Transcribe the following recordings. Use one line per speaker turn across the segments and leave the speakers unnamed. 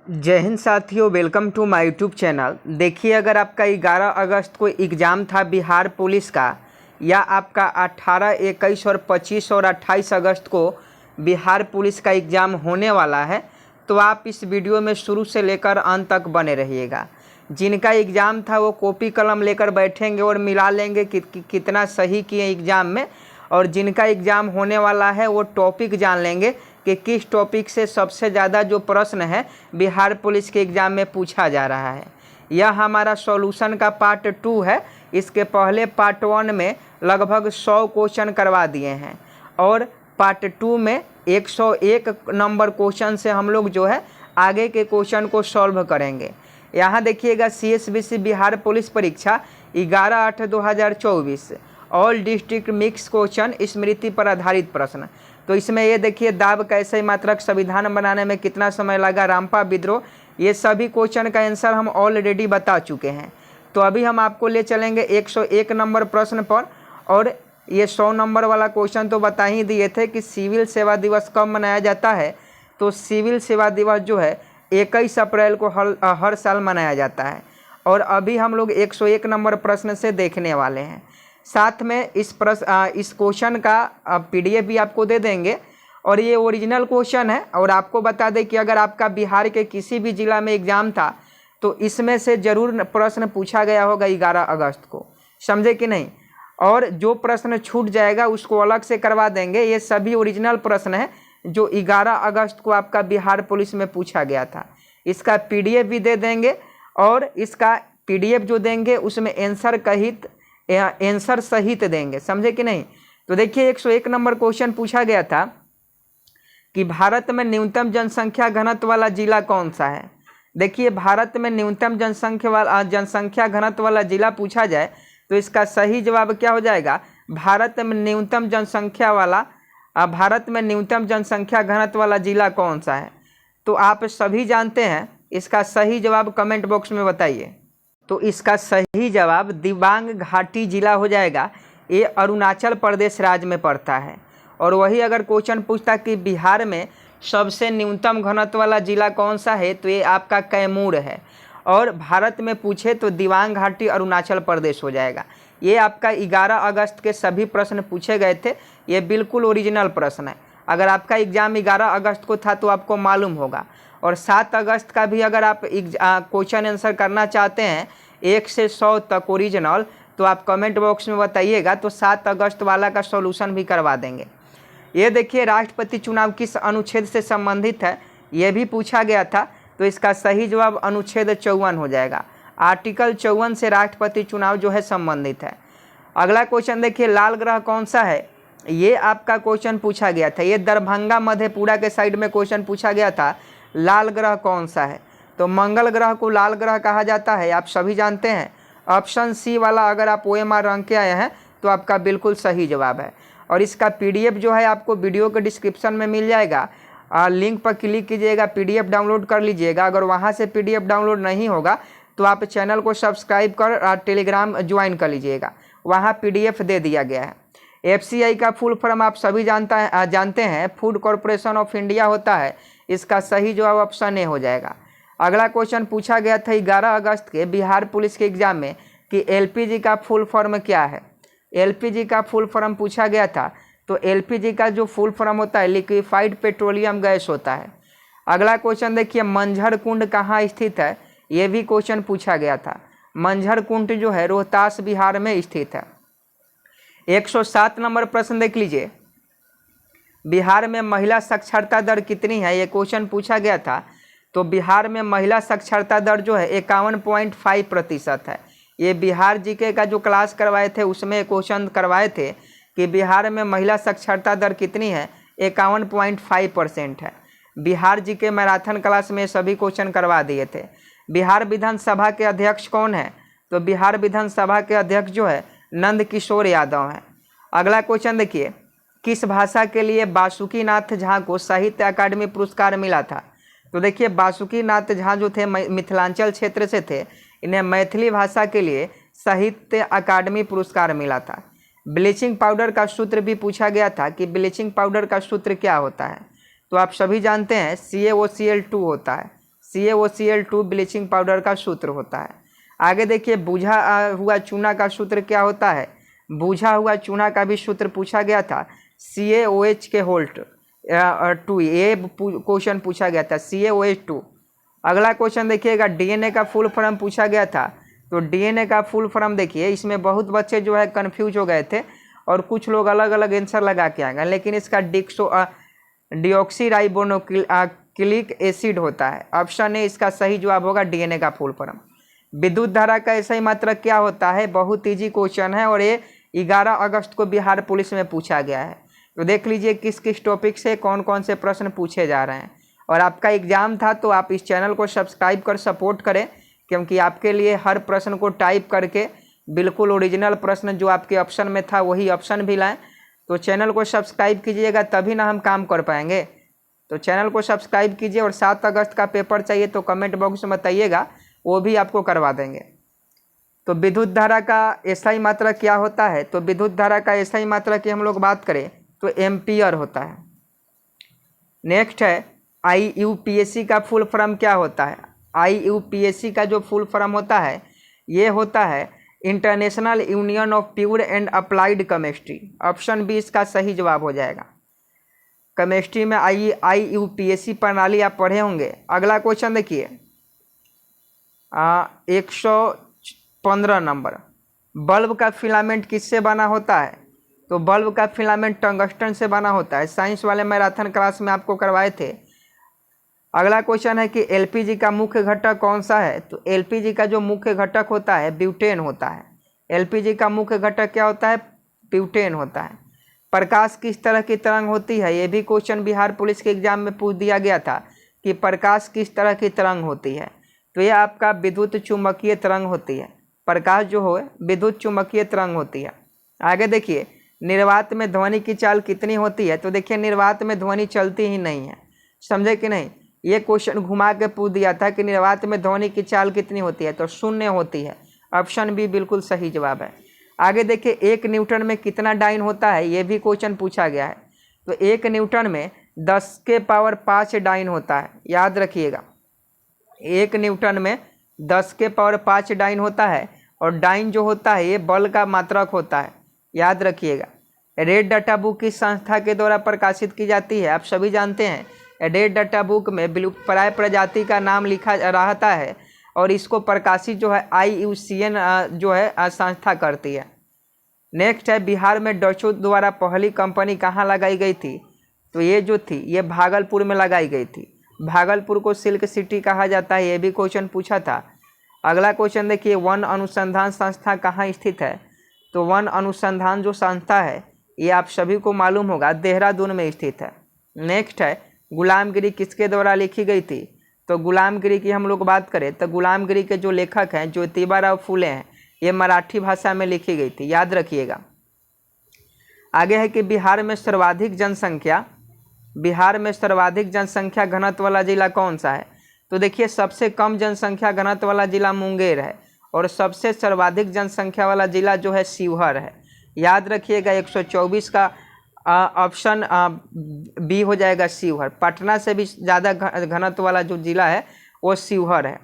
जय हिंद साथियों, welcome to my YouTube channel. देखिए, अगर आपका 11 अगस्त को एग्ज़ाम था बिहार पुलिस का, या आपका 18, 21 और 25 और 28 अगस्त को बिहार पुलिस का एग्ज़ाम होने वाला है, तो आप इस वीडियो में शुरू से लेकर अंत तक बने रहिएगा। जिनका एग्ज़ाम था वो कॉपी कलम लेकर बैठेंगे और मिला लेंगे कितना सही किए एग्ज़ाम में, और जिनका एग्ज़ाम होने वाला है वो टॉपिक जान लेंगे कि किस टॉपिक से सबसे ज़्यादा जो प्रश्न है बिहार पुलिस के एग्ज़ाम में पूछा जा रहा है। यह हमारा सॉल्यूशन का पार्ट 2 है। इसके पहले पार्ट 1 में लगभग 100 क्वेश्चन करवा दिए हैं, और पार्ट 2 में 101 नंबर क्वेश्चन से हम लोग जो है आगे के क्वेश्चन को सॉल्व करेंगे। यहाँ देखिएगा, CSBC बिहार पुलिस परीक्षा 11/8/2024 ऑल डिस्ट्रिक्ट मिक्स क्वेश्चन स्मृति पर आधारित प्रश्न। तो इसमें ये देखिए, दाब कैसे मात्रक संविधान बनाने में कितना समय लगा, रामपा विद्रोह, ये सभी क्वेश्चन का आंसर हम ऑलरेडी बता चुके हैं। तो अभी हम आपको ले चलेंगे 101 नंबर प्रश्न पर। और ये 100 नंबर वाला क्वेश्चन तो बता ही दिए थे कि सिविल सेवा दिवस कब मनाया जाता है। तो सिविल सेवा दिवस जो है 21 अप्रैल को हर साल मनाया जाता है। और अभी हम लोग 101 नंबर प्रश्न से देखने वाले हैं। साथ में इस क्वेश्चन का PDF भी आपको दे देंगे, और ये ओरिजिनल क्वेश्चन है। और आपको बता दें कि अगर आपका बिहार के किसी भी ज़िला में एग्ज़ाम था तो इसमें से ज़रूर प्रश्न पूछा गया होगा 11 अगस्त को, समझे कि नहीं। और जो प्रश्न छूट जाएगा उसको अलग से करवा देंगे। ये सभी ओरिजिनल प्रश्न हैं जो 11 अगस्त को आपका बिहार पुलिस में पूछा गया था। इसका PDF भी दे देंगे, और इसका PDF जो देंगे उसमें आंसर सहित देंगे, समझे कि नहीं। तो देखिए, 101 नंबर क्वेश्चन पूछा गया था कि भारत में न्यूनतम जनसंख्या घनत्व वाला जिला कौन सा है। देखिए, भारत में न्यूनतम जनसंख्या घनत्व वाला जिला पूछा जाए तो इसका सही जवाब क्या हो जाएगा, भारत में न्यूनतम जनसंख्या घनत्व वाला जिला कौन सा है। तो आप सभी जानते हैं, इसका सही जवाब कमेंट बॉक्स में बताइए। तो इसका सही जवाब दिबांग घाटी जिला हो जाएगा। ये अरुणाचल प्रदेश राज्य में पड़ता है। और वही अगर क्वेश्चन पूछता कि बिहार में सबसे न्यूनतम घनत्व वाला जिला कौन सा है, तो ये आपका कैमूर है। और भारत में पूछे तो दिबांग घाटी अरुणाचल प्रदेश हो जाएगा। ये आपका 11 अगस्त के सभी प्रश्न पूछे गए थे। ये बिल्कुल ओरिजिनल प्रश्न है। अगर आपका एग्ज़ाम 11 अगस्त को था तो आपको मालूम होगा। और 7 अगस्त का भी अगर आप क्वेश्चन आंसर करना चाहते हैं 1 से 100 तक ओरिजिनल, तो आप कमेंट बॉक्स में बताइएगा, तो 7 अगस्त वाला का सॉल्यूशन भी करवा देंगे। ये देखिए, राष्ट्रपति चुनाव किस अनुच्छेद से संबंधित है, ये भी पूछा गया था। तो इसका सही जवाब अनुच्छेद 54 हो जाएगा। आर्टिकल 54 से राष्ट्रपति चुनाव जो है संबंधित है। अगला क्वेश्चन देखिए, लाल ग्रह कौन सा है, ये आपका क्वेश्चन पूछा गया था। ये दरभंगा मधेपुरा के साइड में क्वेश्चन पूछा गया था, लाल ग्रह कौन सा है। तो मंगल ग्रह को लाल ग्रह कहा जाता है, आप सभी जानते हैं। ऑप्शन सी वाला अगर आप OMR रंग के आए हैं तो आपका बिल्कुल सही जवाब है। और इसका PDF जो है आपको वीडियो के डिस्क्रिप्शन में मिल जाएगा। लिंक पर क्लिक कीजिएगा, PDF डाउनलोड कर लीजिएगा। अगर वहाँ से PDF डाउनलोड नहीं होगा तो आप चैनल को सब्सक्राइब कर टेलीग्राम ज्वाइन कर लीजिएगा, वहाँ PDF दे दिया गया है। FCI का फुल फॉर्म आप सभी जानते हैं, फूड कॉरपोरेशन ऑफ इंडिया होता है। इसका सही जवाब ऑप्शन ए हो जाएगा। अगला क्वेश्चन पूछा गया था 11 अगस्त के बिहार पुलिस के एग्जाम में कि LPG का फुल फॉर्म क्या है। LPG का फुल फॉर्म पूछा गया था। तो LPG का जो फुल फॉर्म होता है लिक्विफाइड पेट्रोलियम गैस होता है। अगला क्वेश्चन देखिए, मंझर कुंड कहाँ स्थित है, ये भी क्वेश्चन पूछा गया था। मंझर कुंड जो है रोहतास बिहार में स्थित है। 107 नंबर प्रश्न देख लीजिए, बिहार में महिला साक्षरता दर कितनी है, ये क्वेश्चन पूछा गया था। तो बिहार में महिला साक्षरता दर जो है 51.5% है। ये बिहार GK का जो क्लास करवाए थे उसमें क्वेश्चन करवाए थे कि बिहार में महिला साक्षरता दर कितनी है, 51.5% है। बिहार GK मैराथन क्लास में सभी क्वेश्चन करवा दिए थे। बिहार विधानसभा के अध्यक्ष कौन है, तो बिहार विधानसभा के अध्यक्ष जो है नंद किशोर यादव हैं। अगला क्वेश्चन देखिए, किस भाषा के लिए बासुकीनाथ झा को साहित्य अकादमी पुरस्कार मिला था। तो देखिए, बासुकीनाथ झा जो थे मिथिलांचल क्षेत्र से थे, इन्हें मैथिली भाषा के लिए साहित्य अकादमी पुरस्कार मिला था। ब्लीचिंग पाउडर का सूत्र भी पूछा गया था कि ब्लीचिंग पाउडर का सूत्र क्या होता है। तो आप सभी जानते हैं CaOCl2 होता है। CaOCl2 ब्लीचिंग पाउडर का सूत्र होता है। आगे देखिए बुझा हुआ चूना का सूत्र क्या होता है। बुझा हुआ चूना का भी सूत्र पूछा गया था, CaOH के होल्ट 2, ये क्वेश्चन पूछा गया था CaOH2। अगला क्वेश्चन देखिएगा DNA का फुल फॉर्म पूछा गया था। तो DNA का फुल फॉर्म देखिए, इसमें बहुत बच्चे जो है कंफ्यूज हो गए थे और कुछ लोग अलग अलग आंसर लगा के आ गए, लेकिन इसका डिऑक्सीराइबोन्यूक्लिक एसिड होता है। ऑप्शन ए इसका सही जवाब होगा DNA का फुल फॉर्म। विद्युत धारा का ऐसा ही मात्रक क्या होता है, बहुत ईजी क्वेश्चन है और ये 11 अगस्त को बिहार पुलिस में पूछा गया है। तो देख लीजिए किस किस टॉपिक से कौन कौन से प्रश्न पूछे जा रहे हैं। और आपका एग्जाम था तो आप इस चैनल को सब्सक्राइब कर सपोर्ट करें, क्योंकि आपके लिए हर प्रश्न को टाइप करके बिल्कुल ओरिजिनल प्रश्न जो आपके ऑप्शन में था वही ऑप्शन भी लाएं। तो चैनल को सब्सक्राइब कीजिएगा तभी ना हम काम कर पाएंगे। तो चैनल को सब्सक्राइब कीजिए और 7 अगस्त का पेपर चाहिए तो कमेंट बॉक्स में बताइएगा, वो भी आपको करवा देंगे। तो विद्युत धारा का एसआई मात्रक क्या होता है, तो विद्युत धारा का एसआई मात्रक की हम लोग बात करें तो एम्पियर होता है। नेक्स्ट है IUPAC का फुल फॉर्म क्या होता है। IUPAC का जो फुल फॉर्म होता है ये होता है international union of pure and applied chemistry. Option B इसका सही जवाब हो जाएगा। केमिस्ट्री में IUPAC प्रणाली आप पढ़े होंगे। अगला क्वेश्चन देखिए 115 नंबर, बल्ब का फिलामेंट किससे बना होता है। तो बल्ब का फिलामेंट टंगस्टन से बना होता है। साइंस वाले मैराथन क्लास में आपको करवाए थे। अगला क्वेश्चन है कि LPG का मुख्य घटक कौन सा है। तो LPG का जो मुख्य घटक होता है ब्यूटेन होता है। LPG का मुख्य घटक क्या होता है, ब्यूटेन होता है। प्रकाश किस तरह की तरंग होती है, ये भी क्वेश्चन बिहार पुलिस के एग्जाम में पूछ दिया गया था कि प्रकाश किस तरह की तरंग होती है। तो ये आपका विद्युत चुम्बकीय तरंग होती है। प्रकाश जो हो विद्युत चुम्बकीय तरंग होती है। आगे देखिए निर्वात में ध्वनि की चाल कितनी होती है। तो देखिए निर्वात में ध्वनि चलती ही नहीं है, समझे कि नहीं। ये क्वेश्चन घुमा के पूछ दिया था कि निर्वात में ध्वनि की चाल कितनी होती है, तो 0 होती है। ऑप्शन बी बिल्कुल सही जवाब है। आगे देखिए 1 न्यूटन में कितना डाइन होता है, ये भी क्वेश्चन पूछा गया है। तो 1 न्यूटन में 10 के पावर 5 डाइन होता है, याद रखिएगा। 1 न्यूटन में 10 के पावर 5 डाइन होता है। और डाइन जो होता है ये बल का मात्रक होता है, याद रखिएगा। रेड डाटा बुक किस संस्था के द्वारा प्रकाशित की जाती है, आप सभी जानते हैं। रेड डाटा बुक में विलुप्तप्राय प्रजाति का नाम लिखा रहता है और इसको प्रकाशित जो है IUCN जो है संस्था करती है। नेक्स्ट है बिहार में डचों द्वारा पहली कंपनी कहाँ लगाई गई थी। तो ये जो थी ये भागलपुर में लगाई गई थी। भागलपुर को सिल्क सिटी कहा जाता है, ये भी क्वेश्चन पूछा था। अगला क्वेश्चन देखिए वन अनुसंधान संस्था कहाँ स्थित है। तो वन अनुसंधान जो संस्था है ये आप सभी को मालूम होगा देहरादून में स्थित है। नेक्स्ट है गुलामगिरी किसके द्वारा लिखी गई थी। तो गुलामगिरी की हम लोग बात करें तो गुलामगिरी के जो लेखक हैं ज्योतिबा फुले हैं, ये मराठी भाषा में लिखी गई थी, याद रखिएगा। आगे है कि बिहार में सर्वाधिक जनसंख्या घनत्व वाला जिला कौन सा है। तो देखिए सबसे कम जनसंख्या घनत्व वाला जिला मुंगेर है और सबसे सर्वाधिक जनसंख्या वाला जिला जो है शिवहर है, याद रखिएगा। 124 का ऑप्शन बी हो जाएगा शिवहर। पटना से भी ज़्यादा घनत्व वाला जो जिला है वो शिवहर है।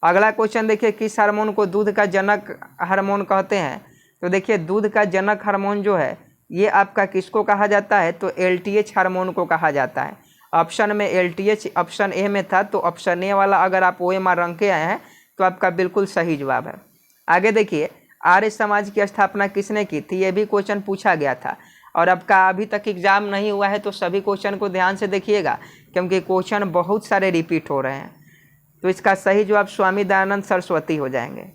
अगला क्वेश्चन देखिए किस हार्मोन को दूध का जनक हार्मोन कहते हैं। तो देखिए दूध का जनक हार्मोन जो है ये आपका किसको कहा जाता है। तो LTH हार्मोन को कहा जाता है। ऑप्शन में LTH ऑप्शन ए में था, तो ऑप्शन ए वाला अगर आप OMR रंग के आए हैं तो आपका बिल्कुल सही जवाब है। आगे देखिए आर्य समाज की स्थापना किसने की थी, ये भी क्वेश्चन पूछा गया था। और आपका अभी तक एग्जाम नहीं हुआ है तो सभी क्वेश्चन को ध्यान से देखिएगा, क्योंकि क्वेश्चन बहुत सारे रिपीट हो रहे हैं। तो इसका सही जवाब स्वामी दयानंद सरस्वती हो जाएंगे।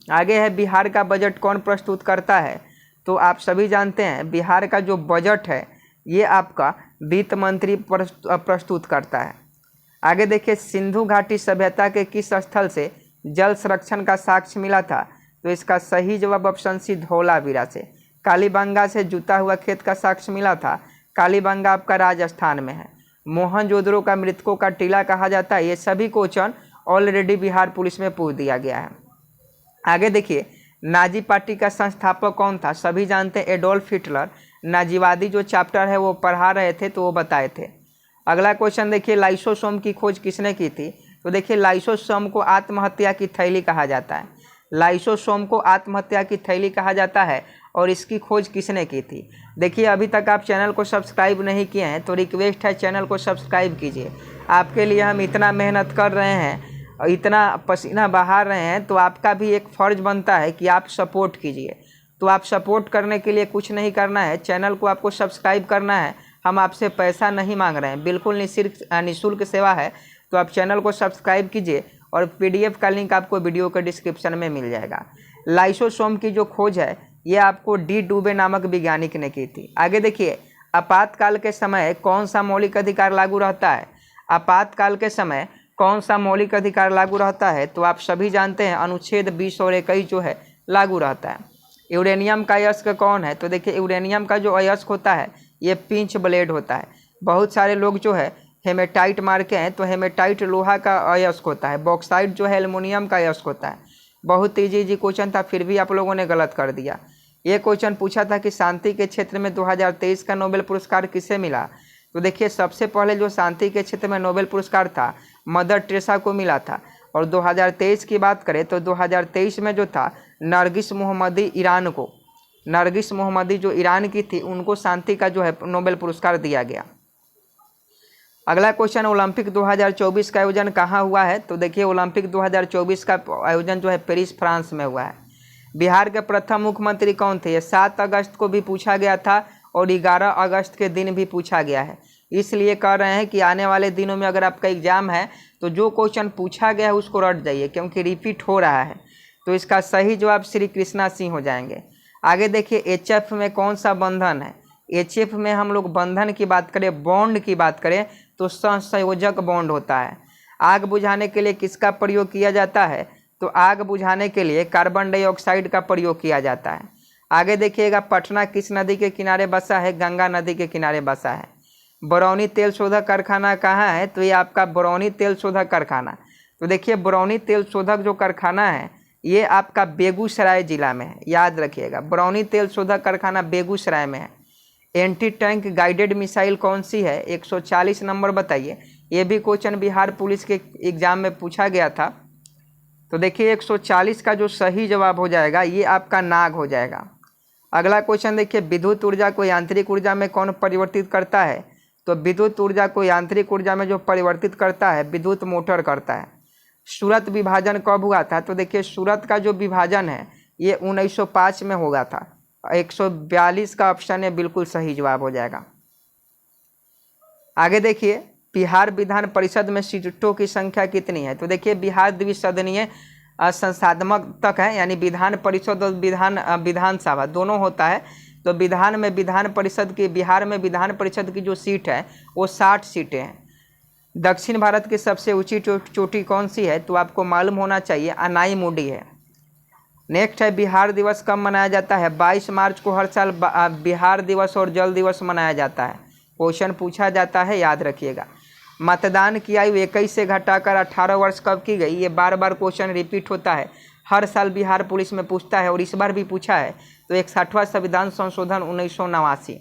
आगे है बिहार का बजट कौन प्रस्तुत करता है। तो आप सभी जानते हैं बिहार का जो बजट है ये आपका वित्त मंत्री प्रस्तुत करता है। आगे देखिए सिंधु घाटी सभ्यता के किस स्थल से जल संरक्षण का साक्ष्य मिला था। तो इसका सही जवाब ऑप्शन सी धौलावीरा से। कालीबंगा से जुता हुआ खेत का साक्ष्य मिला था। कालीबंगा आपका राजस्थान में है। मोहनजोदड़ो का मृतकों का टीला कहा जाता है। ये सभी क्वेश्चन ऑलरेडी बिहार पुलिस में पूछ दिया गया है। आगे देखिए नाजी पार्टी का संस्थापक कौन था। सभी जानते हैं एडोल्फ हिटलर। नाजीवादी जो चैप्टर है वो पढ़ा रहे थे तो वो बताए थे। अगला क्वेश्चन देखिए लाइसोसोम की खोज किसने की थी। तो देखिए लाइसोसोम को आत्महत्या की थैली कहा जाता है। लाइसोसोम को आत्महत्या की थैली कहा जाता है और इसकी खोज किसने की थी। देखिए अभी तक आप चैनल को सब्सक्राइब नहीं किए हैं तो रिक्वेस्ट है चैनल को सब्सक्राइब कीजिए। आपके लिए हम इतना मेहनत कर रहे हैं और इतना पसीना बहा रहे हैं तो आपका भी एक फ़र्ज़ बनता है कि आप सपोर्ट कीजिए। तो आप सपोर्ट करने के लिए कुछ नहीं करना है, चैनल को आपको सब्सक्राइब करना है। हम आपसे पैसा नहीं मांग रहे हैं, बिल्कुल निःशुल्क सेवा है। तो आप चैनल को सब्सक्राइब कीजिए और PDF का लिंक आपको वीडियो के डिस्क्रिप्शन में मिल जाएगा। लाइसोसोम की जो खोज है ये आपको डी डुबे नामक वैज्ञानिक ने की थी। आगे देखिए, आपातकाल के समय कौन सा मौलिक अधिकार लागू रहता है। आपातकाल के समय कौन सा मौलिक अधिकार लागू रहता है, तो आप सभी जानते हैं अनुच्छेद 20 और 21 जो है लागू रहता है। यूरेनियम का अयस्क कौन है, तो देखिए यूरेनियम का जो अयस्क होता है ये पिंच ब्लेड होता है। बहुत सारे लोग जो है हेमेटाइट मार के हैं, तो हेमेटाइट लोहा का अयस्क होता है, बॉक्साइट जो है एल्युमिनियम का अयस्क होता है। बहुत इजी क्वेश्चन था, फिर भी आप लोगों ने गलत कर दिया। ये क्वेश्चन पूछा था कि शांति के क्षेत्र में 2023 का नोबेल पुरस्कार किसे मिला। तो देखिए सबसे पहले जो शांति के क्षेत्र में नोबेल पुरस्कार था मदर टेरेसा को मिला था। और 2023 की बात करें तो 2023 में जो था नरगिस मोहम्मदी जो ईरान की थी उनको शांति का जो है नोबेल पुरस्कार दिया गया। अगला क्वेश्चन, ओलंपिक 2024 का आयोजन कहाँ हुआ है। तो देखिए ओलंपिक 2024 का आयोजन जो है पेरिस फ्रांस में हुआ है। बिहार के प्रथम मुख्यमंत्री कौन थे, ये 7 अगस्त को भी पूछा गया था और 11 अगस्त के दिन भी पूछा गया है। इसलिए कह रहे हैं कि आने वाले दिनों में अगर आपका एग्जाम है तो जो क्वेश्चन पूछा गया है उसको रट जाइए, क्योंकि रिपीट हो रहा है। तो इसका सही जवाब श्री कृष्णा सिंह हो जाएंगे। आगे देखिए HF में कौन सा बंधन है। HF में हम लोग बंधन की बात करें, बॉन्ड की बात करें तो सहसंयोजक बॉन्ड होता है। आग बुझाने के लिए किसका प्रयोग किया जाता है, तो आग बुझाने के लिए कार्बन डाइऑक्साइड का प्रयोग किया जाता है। आगे देखिएगा, पटना किस नदी के किनारे बसा है, गंगा नदी के किनारे बसा है। बरौनी तेल शोधक कारखाना कहाँ है, तो ये आपका बरौनी तेल शोधक कारखाना। तो देखिए बरौनी तेल शोधक जो कारखाना है ये आपका बेगूसराय जिला में है, याद रखिएगा। बरौनी तेल शोधक कारखाना बेगूसराय में है। एंटी टैंक गाइडेड मिसाइल कौन सी है, 140 नंबर बताइए। ये भी क्वेश्चन बिहार पुलिस के एग्जाम में पूछा गया था। तो देखिए 140 का जो सही जवाब हो जाएगा ये आपका नाग हो जाएगा। अगला क्वेश्चन देखिए, विद्युत ऊर्जा को यांत्रिक ऊर्जा में कौन परिवर्तित करता है। तो विद्युत ऊर्जा को यांत्रिक ऊर्जा में जो परिवर्तित करता है विद्युत मोटर करता है। सूरत विभाजन कब हुआ था, तो देखिए सूरत का जो विभाजन है ये 1905 में होगा था। 142 का ऑप्शन है बिल्कुल सही जवाब हो जाएगा। आगे देखिए, बिहार विधान परिषद में सीटों की संख्या कितनी है। तो देखिए बिहार द्विसदनीय संसाधक तक है, यानी विधान परिषद और विधानसभा दोनों होता है। तो बिहार में विधान परिषद की जो सीट है वो 60 सीटें हैं। दक्षिण भारत की सबसे ऊंची चोटी कौन सी है, तो आपको मालूम होना चाहिए अनाईमुडी है। नेक्स्ट है, बिहार दिवस कब मनाया जाता है। 22 मार्च को हर साल बिहार दिवस और जल दिवस मनाया जाता है। क्वेश्चन पूछा जाता है, याद रखिएगा। मतदान की आयु 21 से घटाकर 18 वर्ष कब की गई, ये बार बार क्वेश्चन रिपीट होता है, हर साल बिहार पुलिस में पूछता है और इस बार भी पूछा है। तो 61वां संविधान संशोधन 1989।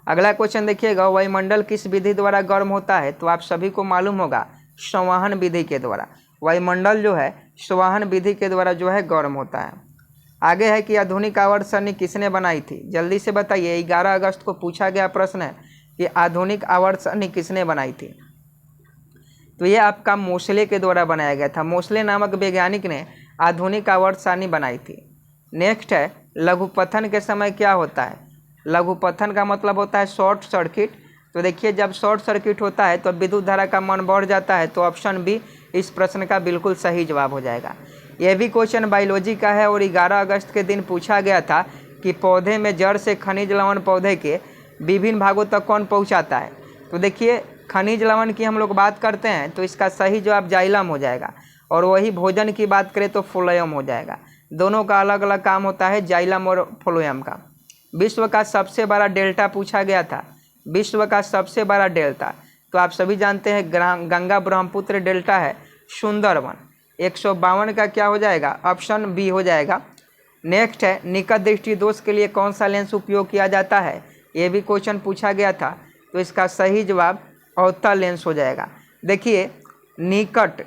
अगला क्वेश्चन देखिएगा, वायुमंडल किस विधि द्वारा गर्म होता है। तो आप सभी को मालूम होगा संवहन विधि के द्वारा। वायुमंडल जो है संवहन विधि के द्वारा जो है गर्म होता है। आगे है कि आधुनिक आवर्त सारणी किसने बनाई थी, जल्दी से बताइए। 11 अगस्त को पूछा गया प्रश्न है कि आधुनिक आवर्त सारणी किसने बनाई थी। तो ये आपका मोसले के द्वारा बनाया गया था। मोसले नामक वैज्ञानिक ने आधुनिक आवर्त सारणी बनाई थी। नेक्स्ट है, लघुपथन के समय क्या होता है। लघुपथन का मतलब होता है शॉर्ट सर्किट। तो देखिए जब शॉर्ट सर्किट होता है तो विद्युत धारा का मान बढ़ जाता है। तो ऑप्शन बी इस प्रश्न का बिल्कुल सही जवाब हो जाएगा। यह भी क्वेश्चन बायोलॉजी का है और 11 अगस्त के दिन पूछा गया था कि पौधे में जड़ से खनिज लवण पौधे के विभिन्न भागों तक कौन पहुंचाता है। तो देखिए खनिज लवण की हम लोग बात करते हैं तो इसका सही जवाब जाइलम हो जाएगा, और वही भोजन की बात करें तो फ्लोएम हो जाएगा। दोनों का अलग अलग काम होता है, जाइलम और फ्लोएम का। विश्व का सबसे बड़ा डेल्टा पूछा गया था। विश्व का सबसे बड़ा डेल्टा तो आप सभी जानते हैं गंगा ब्रह्मपुत्र डेल्टा है, सुंदरवन। 152 का क्या हो जाएगा, ऑप्शन बी हो जाएगा। नेक्स्ट है, निकट दृष्टि दोष के लिए कौन सा लेंस उपयोग किया जाता है। ये भी क्वेश्चन पूछा गया था। तो इसका सही जवाब अवतल लेंस हो जाएगा। देखिए निकट,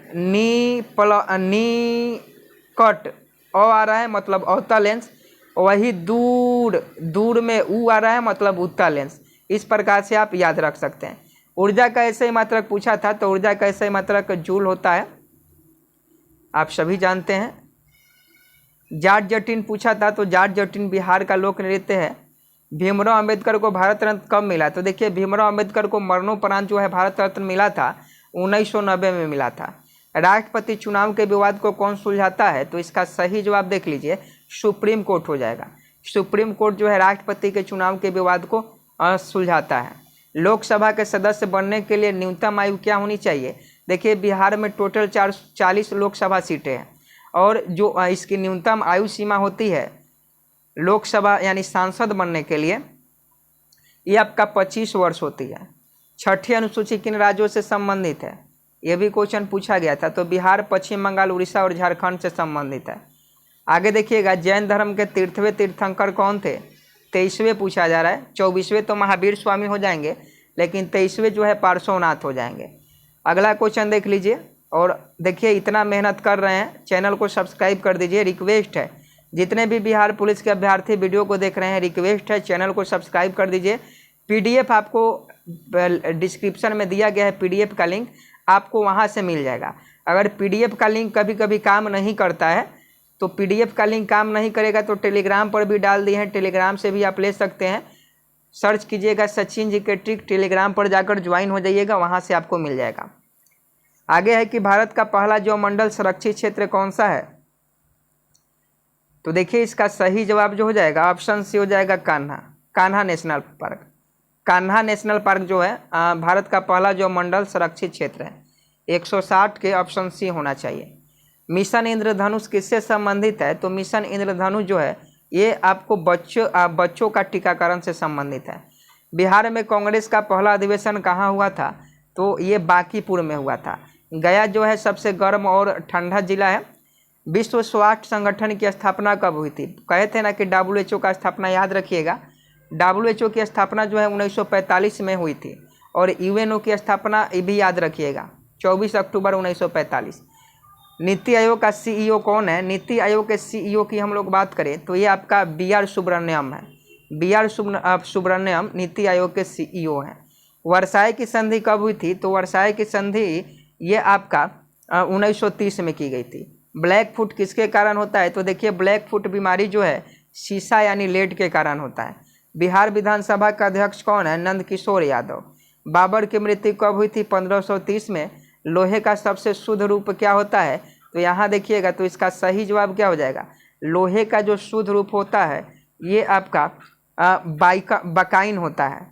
निकट अ आ रहा है मतलब अवतल लेंस, वही दूर, दूर में ऊ आ रहा है मतलब उत्तल लेंस। इस प्रकार से आप याद रख सकते हैं। ऊर्जा का ऐसे ही मात्रक पूछा था, तो ऊर्जा का ऐसे ही मात्रक जूल होता है, आप सभी जानते हैं। जाट जटिन पूछा था, तो जाट जटिन बिहार का लोक नृत्य है। भीमराव अंबेडकर को भारत रत्न कब मिला? तो देखिए भीमराव अंबेडकर को मरणोपरांत जो है भारत रत्न मिला था 1990 में मिला था। राष्ट्रपति चुनाव के विवाद को कौन सुलझाता है? तो इसका सही जवाब देख लीजिए, सुप्रीम कोर्ट हो जाएगा। सुप्रीम कोर्ट जो है राष्ट्रपति के चुनाव के विवाद को सुलझाता है। लोकसभा के सदस्य बनने के लिए न्यूनतम आयु क्या होनी चाहिए? देखिए बिहार में टोटल 40 लोकसभा सीटें हैं और जो इसकी न्यूनतम आयु सीमा होती है लोकसभा यानी सांसद बनने के लिए, ये आपका 25 वर्ष होती है। छठी अनुसूची किन राज्यों से संबंधित है? ये भी क्वेश्चन पूछा गया था, तो बिहार, पश्चिम बंगाल, उड़ीसा और झारखंड से संबंधित है। आगे देखिएगा, जैन धर्म के 30वें तीर्थंकर कौन थे? 23वें पूछा जा रहा है। 24वें तो महावीर स्वामी हो जाएंगे, लेकिन 23वें जो है पार्श्वनाथ हो जाएंगे। अगला क्वेश्चन देख लीजिए, और देखिए इतना मेहनत कर रहे हैं, चैनल को सब्सक्राइब कर दीजिए। रिक्वेस्ट है जितने भी बिहार पुलिस के अभ्यर्थी वीडियो को देख रहे हैं, रिक्वेस्ट है चैनल को सब्सक्राइब कर दीजिए। पीडीएफ आपको डिस्क्रिप्शन में दिया गया है, पीडीएफ का लिंक आपको वहां से मिल जाएगा। अगर पीडीएफ का लिंक कभी कभी काम नहीं करता है, तो पीडीएफ का लिंक काम नहीं करेगा तो टेलीग्राम पर भी डाल दिए हैं, टेलीग्राम से भी आप ले सकते हैं। सर्च कीजिएगा सचिन जी के ट्रिक, टेलीग्राम पर जाकर ज्वाइन हो जाइएगा, वहाँ से आपको मिल जाएगा। आगे है कि भारत का पहला जैव मंडल संरक्षित क्षेत्र कौन सा है? तो देखिए इसका सही जवाब जो हो जाएगा ऑप्शन सी हो जाएगा Kanha, Kanha national park. Kanha national park जो है भारत का पहला जैव मंडल संरक्षित क्षेत्र है। 160 के ऑप्शन सी होना चाहिए। मिशन इंद्रधनुष किससे संबंधित है? तो मिशन इंद्रधनुष जो है ये आपको बच्चों का टीकाकरण से संबंधित है। बिहार में कांग्रेस का पहला अधिवेशन कहाँ हुआ था? तो ये बांकीपुर में हुआ था। गया जो है सबसे गर्म और ठंडा जिला है। विश्व स्वास्थ्य संगठन की स्थापना कब हुई थी? कहे थे ना कि WHO का स्थापना याद रखिएगा। WHO की स्थापना जो है 1945 में हुई थी, और UNO की स्थापना भी याद रखिएगा 24 अक्टूबर 1945। नीति आयोग का CEO कौन है? नीति आयोग के CEO की हम लोग बात करें तो ये आपका BR सुब्रमण्यम है। BR सुब्रमण्यम नीति आयोग के CEO हैं। वर्साई की संधि कब हुई थी? तो वर्साई की संधि ये आपका 1930 में की गई थी। ब्लैक फुट किसके कारण होता है? तो देखिए ब्लैक फुट बीमारी जो है शीशा यानी लेड के कारण होता है। बिहार विधानसभा का अध्यक्ष कौन है? नंद किशोर यादव। बाबर की मृत्यु कब हुई थी? 1530 में। लोहे का सबसे शुद्ध रूप क्या होता है? तो यहाँ देखिएगा, तो इसका सही जवाब क्या हो जाएगा? लोहे का जो शुद्ध रूप होता है ये आपका बकाइन होता है।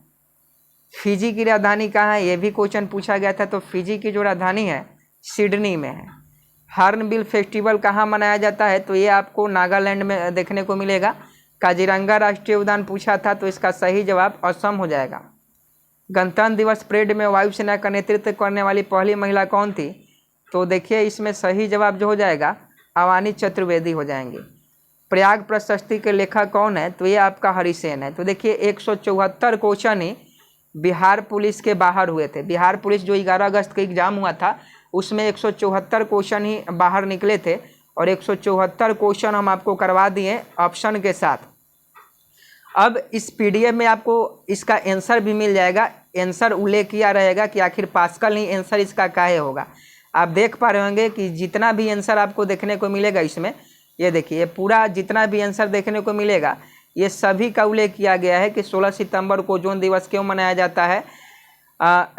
फिजी की राजधानी कहाँ है? ये भी क्वेश्चन पूछा गया था। तो फिजी की जो राजधानी है सिडनी में है। हॉर्नबिल फेस्टिवल कहाँ मनाया जाता है? तो ये आपको नागालैंड में देखने को मिलेगा। काजीरंगा राष्ट्रीय उद्यान पूछा था, तो इसका सही जवाब असम हो जाएगा। गणतंत्र दिवस परेड में वायुसेना का नेतृत्व करने वाली पहली महिला कौन थी? तो देखिए इसमें सही जवाब जो हो जाएगा अवानी चतुर्वेदी हो जाएंगे। प्रयाग प्रशस्ति के लेखक कौन है? तो ये आपका हरिसेन है। तो देखिए 174 क्वेश्चन ही बिहार पुलिस के बाहर हुए थे। बिहार पुलिस जो 11 अगस्त का एग्जाम हुआ था उसमें 174 क्वेश्चन ही बाहर निकले थे, और 174 क्वेश्चन हम आपको करवा दिए ऑप्शन के साथ। अब इस पीडीएफ में आपको इसका आंसर भी मिल जाएगा, आंसर उल्लेख किया रहेगा कि आखिर पास्कल नहीं आंसर इसका काहे होगा। आप देख पा रहे होंगे कि जितना भी आंसर आपको देखने को मिलेगा इसमें, ये देखिए ये पूरा जितना भी आंसर देखने को मिलेगा ये सभी का उल्लेख किया गया है कि 16 सितंबर को ओजोन दिवस क्यों मनाया जाता है,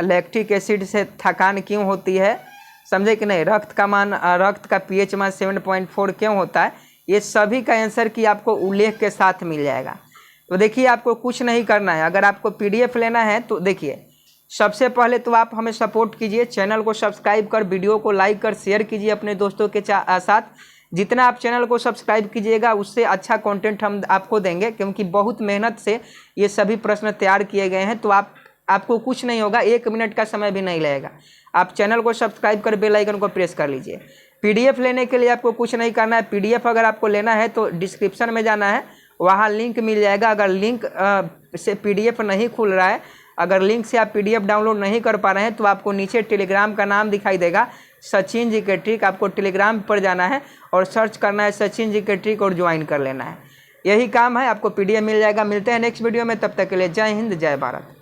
लैक्टिक एसिड से थकान क्यों होती है, समझे कि नहीं, रक्त का pH मान 7.4 क्यों होता है, ये सभी का आंसर की आपको उल्लेख के साथ मिल जाएगा। तो देखिए आपको कुछ नहीं करना है। अगर आपको पीडीएफ लेना है तो देखिए सबसे पहले तो आप हमें सपोर्ट कीजिए, चैनल को सब्सक्राइब कर, वीडियो को लाइक कर शेयर कीजिए अपने दोस्तों के साथ। जितना आप चैनल को सब्सक्राइब कीजिएगा उससे अच्छा कंटेंट हम आपको देंगे, क्योंकि बहुत मेहनत से ये सभी प्रश्न तैयार किए गए हैं। तो आपको कुछ नहीं होगा, 1 मिनट का समय भी नहीं लगेगा। आप चैनल को सब्सक्राइब कर बेल आइकन को प्रेस कर लीजिए। पीडीएफ लेने के लिए आपको कुछ नहीं करना है। पीडीएफ अगर आपको लेना है तो डिस्क्रिप्शन में जाना है, वहाँ लिंक मिल जाएगा। अगर लिंक से पीडीएफ नहीं खुल रहा है, अगर लिंक से आप पीडीएफ डाउनलोड नहीं कर पा रहे हैं तो आपको नीचे टेलीग्राम का नाम दिखाई देगा, सचिन जी के ट्रिक। आपको टेलीग्राम पर जाना है और सर्च करना है सचिन जी के ट्रिक और ज्वाइन कर लेना है। यही काम है, आपको PDF मिल जाएगा। मिलते हैं नेक्स्ट वीडियो में, तब तक के लिए जय हिंद जय भारत।